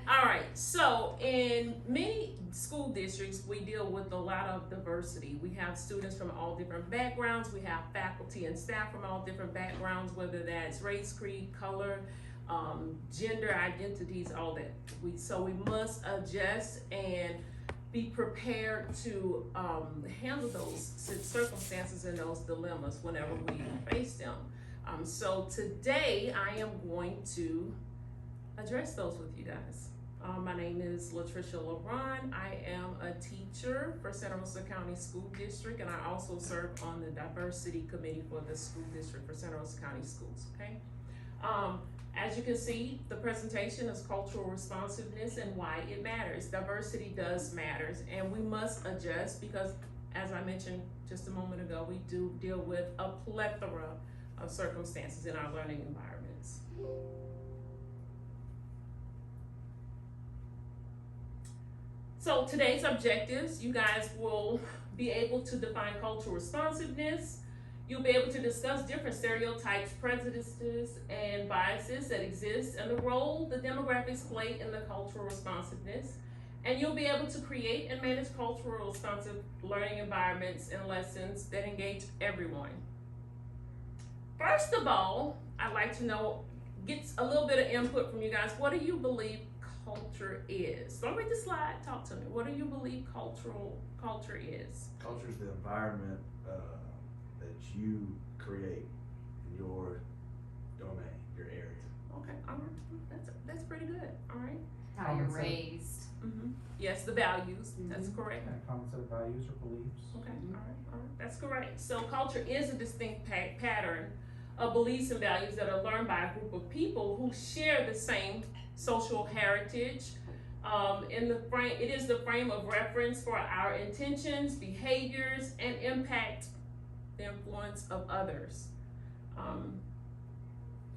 All right, so in many school districts, we deal with a lot of diversity. We have students from all different backgrounds. We have faculty and staff from all different backgrounds, whether that's race, creed, color, gender identities, all that. So we must adjust and be prepared to handle those circumstances and those dilemmas whenever we face them. So today I am going to address those with you guys. My name is Latricia LaRon. I am a teacher for Santa Rosa County School District, and I also serve on the diversity committee for the school district for Santa Rosa County Schools, okay? As you can see, the presentation is cultural responsiveness and why it matters. Diversity does matter, and we must adjust because, as I mentioned just a moment ago, we do deal with a plethora of circumstances in our learning environments. So today's objectives, you guys will be able to define cultural responsiveness. You'll be able to discuss different stereotypes, prejudices, and biases that exist and the role the demographics play in the cultural responsiveness. And you'll be able to create and manage cultural responsive learning environments and lessons that engage everyone. First of all, I'd like to know, get a little bit of input from you guys. What do you believe culture is? Don't read the slide, talk to me. What do you believe culture is? Culture is the environment that you create in your domain, your area. Okay, all right, that's pretty good. All right. How you're raised. Mm-hmm. Yes, the values. That's correct. Yeah, common set of values or beliefs. Okay, all right, that's correct. So culture is a distinct pattern of beliefs and values that are learned by a group of people who share the same social heritage. It is the frame of reference for our intentions, behaviors, and impact the influence of others.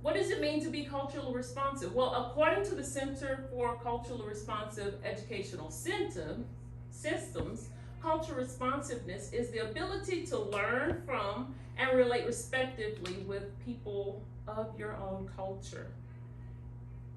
What does it mean to be culturally responsive? Well, according to the Center for Culturally Responsive Educational Systems, cultural responsiveness is the ability to learn from and relate respectively with people of your own culture,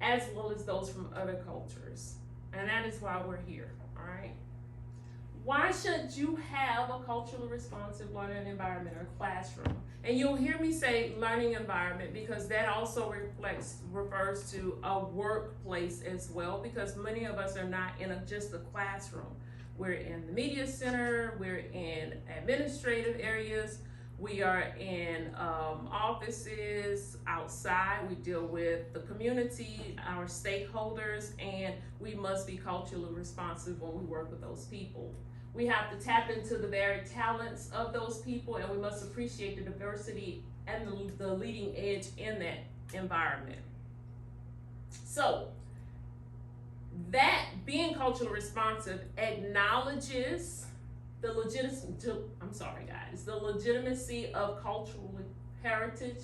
as well as those from other cultures. And that is why we're here, all right? Why should you have a culturally responsive learning environment or classroom? And you'll hear me say learning environment because that also refers to a workplace as well, because many of us are not in just a classroom. We're in the media center, we're in administrative areas, we are in offices, outside, we deal with the community, our stakeholders, and we must be culturally responsive when we work with those people. We have to tap into the varied talents of those people, and we must appreciate the diversity and the leading edge in that environment. So, that being culturally responsive acknowledges the legitimacy of cultural heritage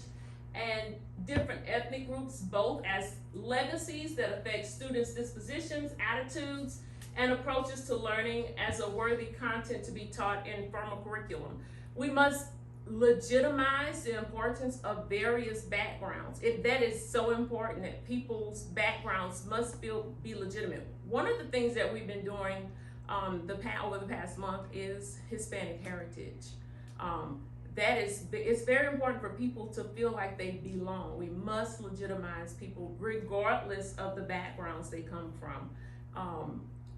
and different ethnic groups, both as legacies that affect students' dispositions, attitudes, and approaches to learning as a worthy content to be taught in formal curriculum. We must legitimize the importance of various backgrounds. That is so important, that people's backgrounds must be legitimate. One of the things that we've been doing over the past month is Hispanic heritage. It's very important for people to feel like they belong. We must legitimize people regardless of the backgrounds they come from.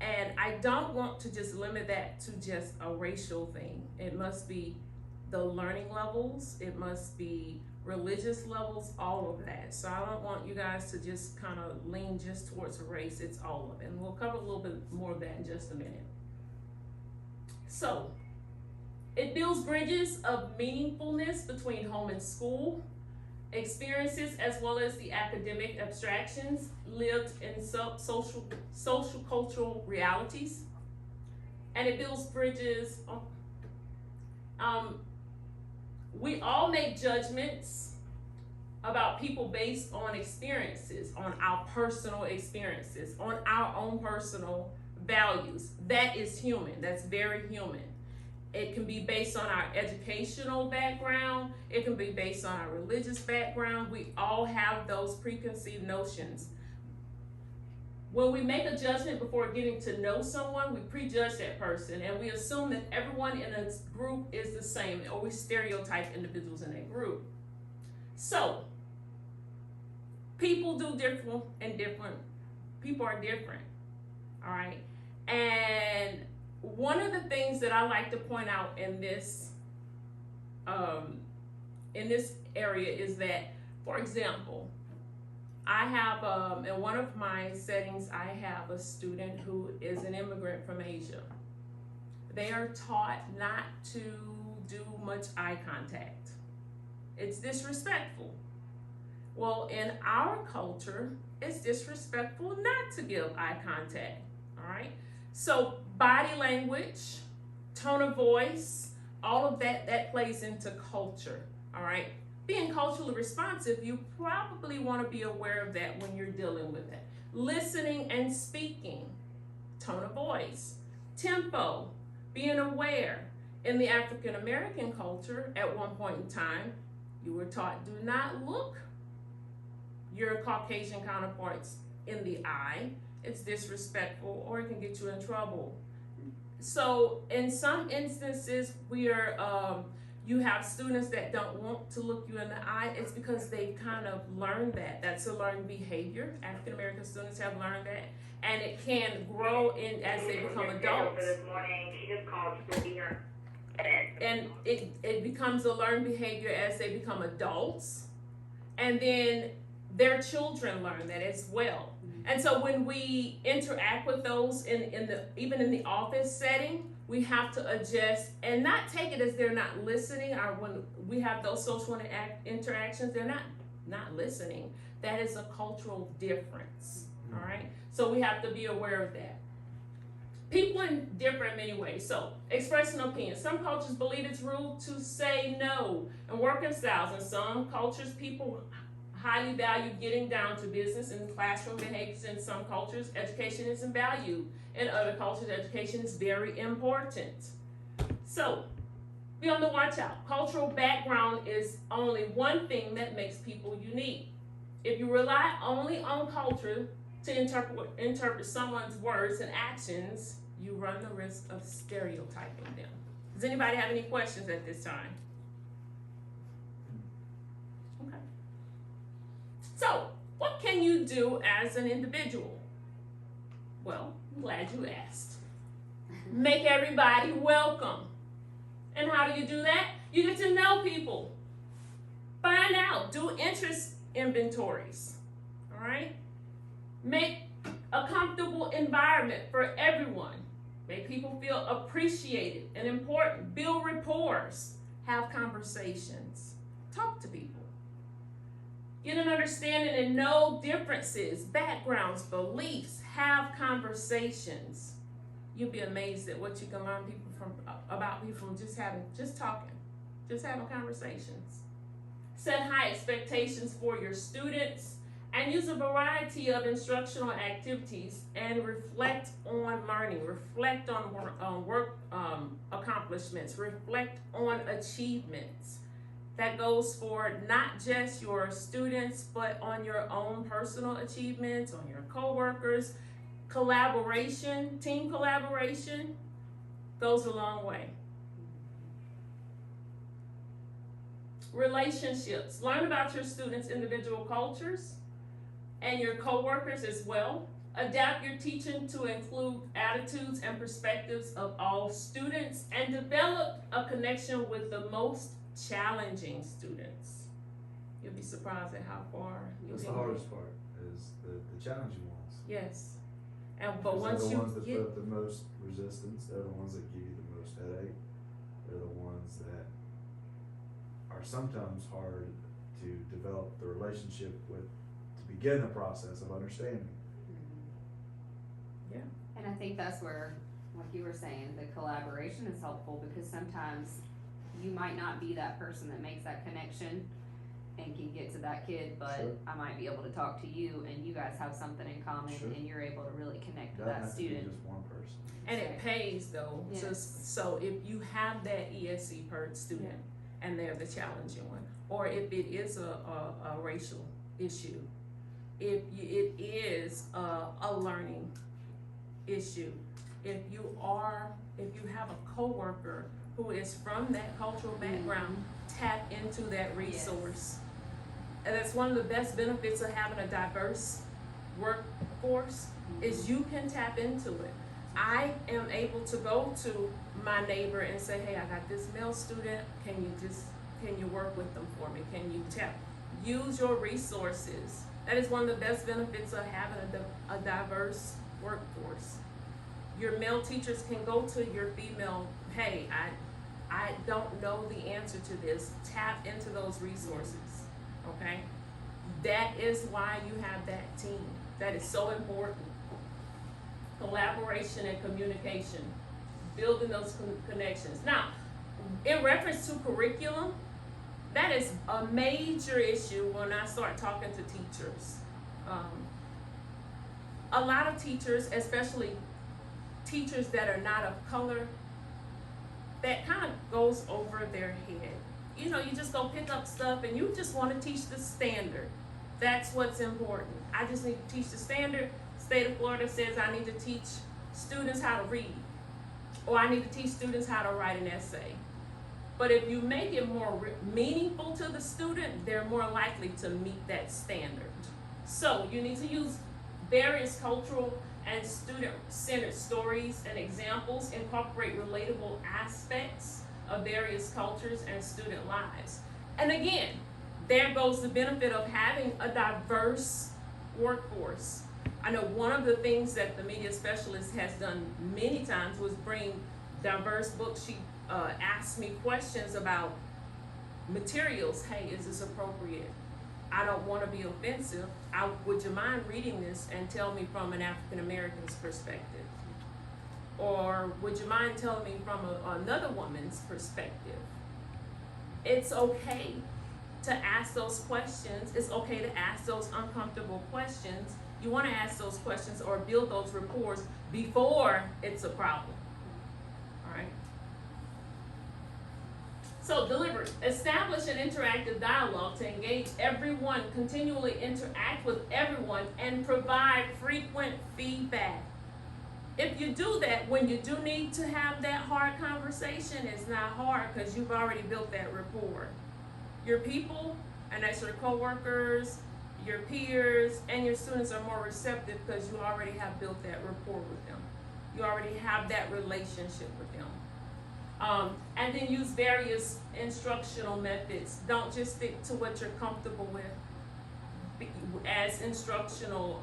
And I don't want to just limit that to just a racial thing. It must be the learning levels, it must be religious levels, all of that. So I don't want you guys to just kind of lean just towards race, it's all of it. And we'll cover a little bit more of that in just a minute. So, it builds bridges of meaningfulness between home and school experiences, as well as the academic abstractions lived in social cultural realities. And it builds bridges. We all make judgments about people based on experiences, on our personal experiences, on our own personal values. That is human. That's very human. It can be based on our educational background. It can be based on our religious background. We all have those preconceived notions. When we make a judgment before getting to know someone, we prejudge that person and we assume that everyone in a group is the same, or we stereotype individuals in that group. So, people do different, and different people are different, all right? And one of the things that I like to point out in this area is that, for example, I have in one of my settings, I have a student who is an immigrant from Asia. They are taught not to do much eye contact. It's disrespectful. Well, in our culture, it's disrespectful not to give eye contact, all right? So body language, tone of voice, all of that plays into culture, all right? Being culturally responsive, you probably want to be aware of that when you're dealing with it. Listening and speaking, tone of voice, tempo, being aware. In the African American culture, at one point in time, you were taught do not look your Caucasian counterparts in the eye. It's disrespectful, or it can get you in trouble. So in some instances, you have students that don't want to look you in the eye. It's because they've kind of learned that. That's a learned behavior. African American students have learned that, and it can grow in as they become adults. And it becomes a learned behavior as they become adults, and then their children learn that as well. And so when we interact with those even in the office setting, we have to adjust and not take it as they're not listening, or when we have those social interactions, they're not listening. That is a cultural difference, all right? So we have to be aware of that. People differ in many ways. So expressing opinions. Some cultures believe it's rude to say no. And working styles. In some cultures, people highly value getting down to business and classroom behaviors. In some cultures, education isn't valued. In other cultures, education is very important. So be on the watch out. Cultural background is only one thing that makes people unique. If you rely only on culture to interpret someone's words and actions, you run the risk of stereotyping them. Does anybody have any questions at this time? Okay. So, what can you do as an individual? Well, I'm glad you asked. Make everybody welcome. And how do you do that? You get to know people. Find out. Do interest inventories. All right? Make a comfortable environment for everyone. Make people feel appreciated and important. Build rapport. Have conversations. Talk to people. Get an understanding and know differences, backgrounds, beliefs. Have conversations. You'll be amazed at what you can learn about people from just talking, just having conversations. Set high expectations for your students and use a variety of instructional activities and reflect on learning, reflect on work accomplishments, reflect on achievements. That goes for not just your students, but on your own personal achievements, on your coworkers. Collaboration, team collaboration goes a long way. Relationships. Learn about your students' individual cultures and your coworkers as well. Adapt your teaching to include attitudes and perspectives of all students, and develop a connection with the most challenging students. You'll be surprised at how far you'll That's get. the hardest part, is the challenging ones. Yes. But once they're the ones that you put up the most resistance. They're the ones that give you the most headache. They're the ones that are sometimes hard to develop the relationship with, to begin the process of understanding. Yeah. And I think that's where, like you were saying, the collaboration is helpful, because sometimes you might not be that person that makes that connection, and can get to that kid, but Sure. I might be able to talk to you and you guys have something in common Sure. and you're able to really connect with Doesn't that have to be student. just one person. And it pays though, Yes. so if you have that ESC per student and they're the challenging one, or if it is a racial issue, if it is a learning issue, if you have a coworker who is from that cultural background, tap into that resource. And that's one of the best benefits of having a diverse workforce is you can tap into it. I am able to go to my neighbor and say, hey, I got this male student, can you work with them for me? Can you use your resources? That is one of the best benefits of having a diverse workforce. Your male teachers can go to your female, hey, I don't know the answer to this. Tap into those resources, okay? That is why you have that team. That is so important. Collaboration and communication, building those connections. Now, in reference to curriculum, that is a major issue when I start talking to teachers. A lot of teachers, especially teachers that are not of color, that kind of goes over their head. You know, you just go pick up stuff and you just want to teach the standard. That's what's important. I just need to teach the standard. State of Florida says I need to teach students how to read, or I need to teach students how to write an essay. But if you make it more meaningful to the student, they're more likely to meet that standard. So you need to use various cultural and student-centered stories and examples, incorporate relatable aspects of various cultures and student lives. And again, there goes the benefit of having a diverse workforce. I know one of the things that the media specialist has done many times was bring diverse books. She asked me questions about materials. Hey, is this appropriate? I don't want to be offensive. Would you mind reading this and tell me from an African American's perspective? Or would you mind telling me from another woman's perspective? It's okay to ask those questions. It's okay to ask those uncomfortable questions. You want to ask those questions or build those rapports before it's a problem. All right? So delivery. Establish an interactive dialogue to engage everyone, continually interact with everyone, and provide frequent feedback. If you do that, when you do need to have that hard conversation, it's not hard because you've already built that rapport. Your people, and that's your coworkers, your peers, and your students are more receptive because you already have built that rapport with them. You already have that relationship with them. And then use various instructional methods. Don't just stick to what you're comfortable with. As instructional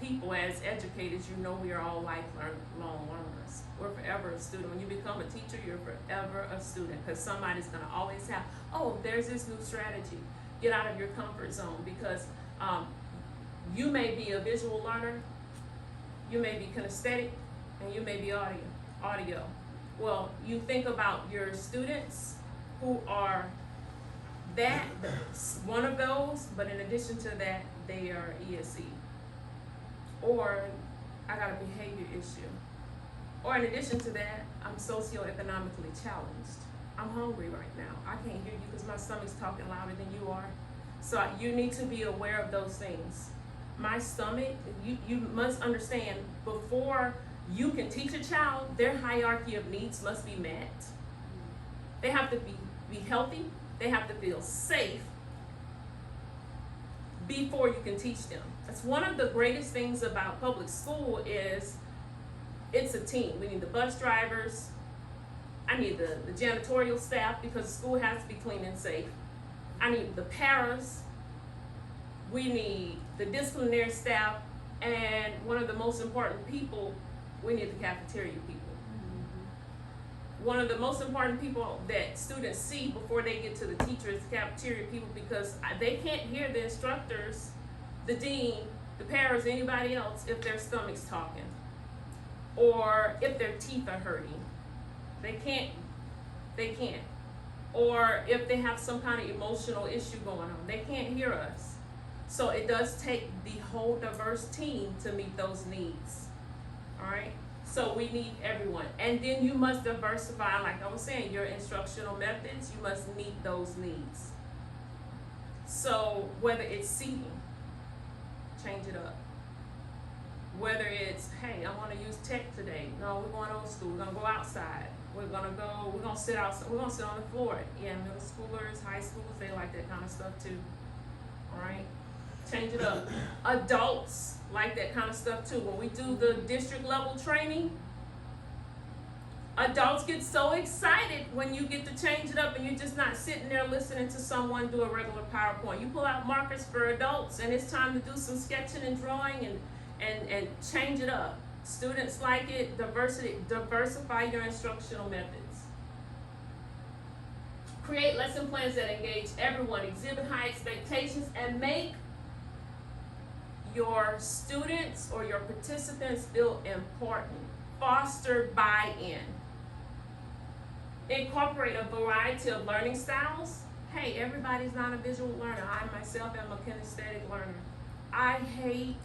people, as educators, you know we are all lifelong learners. We're forever a student. When you become a teacher, you're forever a student because somebody's going to always have, oh, there's this new strategy. Get out of your comfort zone because you may be a visual learner, you may be kinesthetic, and you may be audio. Well, you think about your students who are that, one of those, but in addition to that, they are ESC. Or I got a behavior issue. Or in addition to that, I'm socioeconomically challenged. I'm hungry right now. I can't hear you because my stomach's talking louder than you are. So you need to be aware of those things. My stomach, you must understand, before you can teach a child, their hierarchy of needs must be met. They have to be healthy. They have to feel safe before you can teach them. That's one of the greatest things about public school is it's a team. We need the bus drivers. I need the janitorial staff because school has to be clean and safe. I need the paras. We need the disciplinary staff. And one of the most important people, we need the cafeteria people. One of the most important people that students see before they get to the teacher is the cafeteria people because they can't hear the instructors, the dean, the paras, anybody else if their stomach's talking or if their teeth are hurting. They can't. or if they have some kind of emotional issue going on. They can't hear us. So it does take the whole diverse team to meet those needs. All right? So we need everyone. And then you must diversify, like I was saying, your instructional methods, you must meet those needs. So whether it's seating, change it up. Whether it's, hey, I want to use tech today. No, we're going old school. We're going to go outside. We're going to sit outside. We're going to sit on the floor. Yeah, middle schoolers, high schoolers, they like that kind of stuff too. All right? Change it up. Adults like that kind of stuff too. When we do the district level training, adults get so excited when you get to change it up and you're just not sitting there listening to someone do a regular PowerPoint. You pull out markers for adults and it's time to do some sketching and drawing and change it up. Students like it. Diversify your instructional methods. Create lesson plans that engage everyone, exhibit high expectations, and make your students or your participants feel important. Foster buy-in. Incorporate a variety of learning styles. Hey, everybody's not a visual learner. I myself am a kinesthetic learner. I hate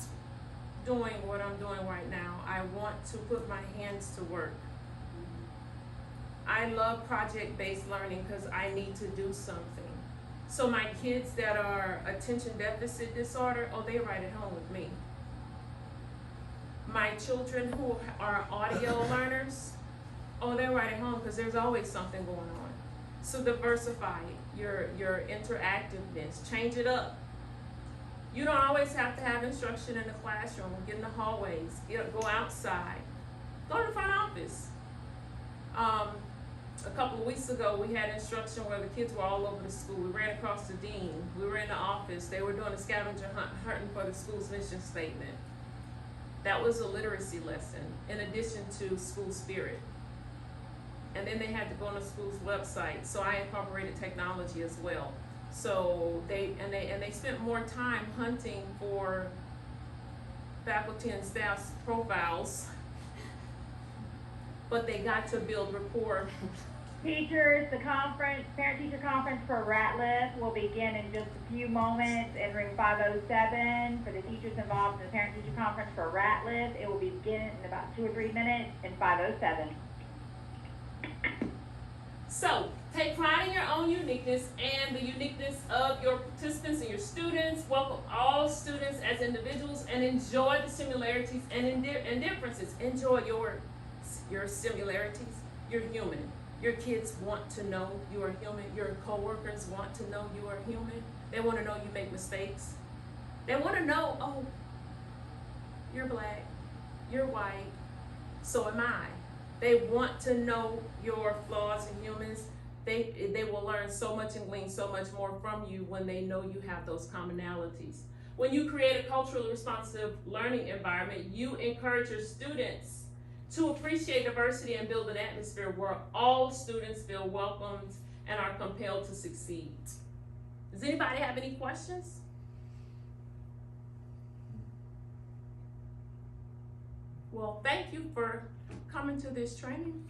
doing what I'm doing right now. I want to put my hands to work. I love project-based learning because I need to do something. So my kids that are attention deficit disorder, oh, they right at home with me. My children who are audio learners, oh, they're right at home because there's always something going on. So diversify your interactiveness, change it up. You don't always have to have instruction in the classroom. Get in the hallways, go outside, go to the front office. A couple of weeks ago, we had instruction where the kids were all over the school. We ran across the dean. We were in the office. They were doing a scavenger hunt, hunting for the school's mission statement. That was a literacy lesson in addition to school spirit. And then they had to go on the school's website. So I incorporated technology as well. So they spent more time hunting for faculty and staff's profiles, but they got to build rapport. Teachers, the conference, parent-teacher conference for Ratliff will begin in just a few moments in room 507. For the teachers involved in the parent-teacher conference for Ratliff, it will begin in about 2 or 3 minutes in 507. So, take pride in your own uniqueness and the uniqueness of your participants and your students. Welcome all students as individuals and enjoy the similarities and differences. Enjoy your similarities. You're human. Your kids want to know you are human. Your coworkers want to know you are human. They want to know you make mistakes. They want to know, oh, you're black, you're white, so am I. They want to know your flaws and humans. They will learn so much and glean so much more from you when they know you have those commonalities. When you create a culturally responsive learning environment, you encourage your students to appreciate diversity and build an atmosphere where all students feel welcomed and are compelled to succeed. Does anybody have any questions? Well, thank you for coming to this training.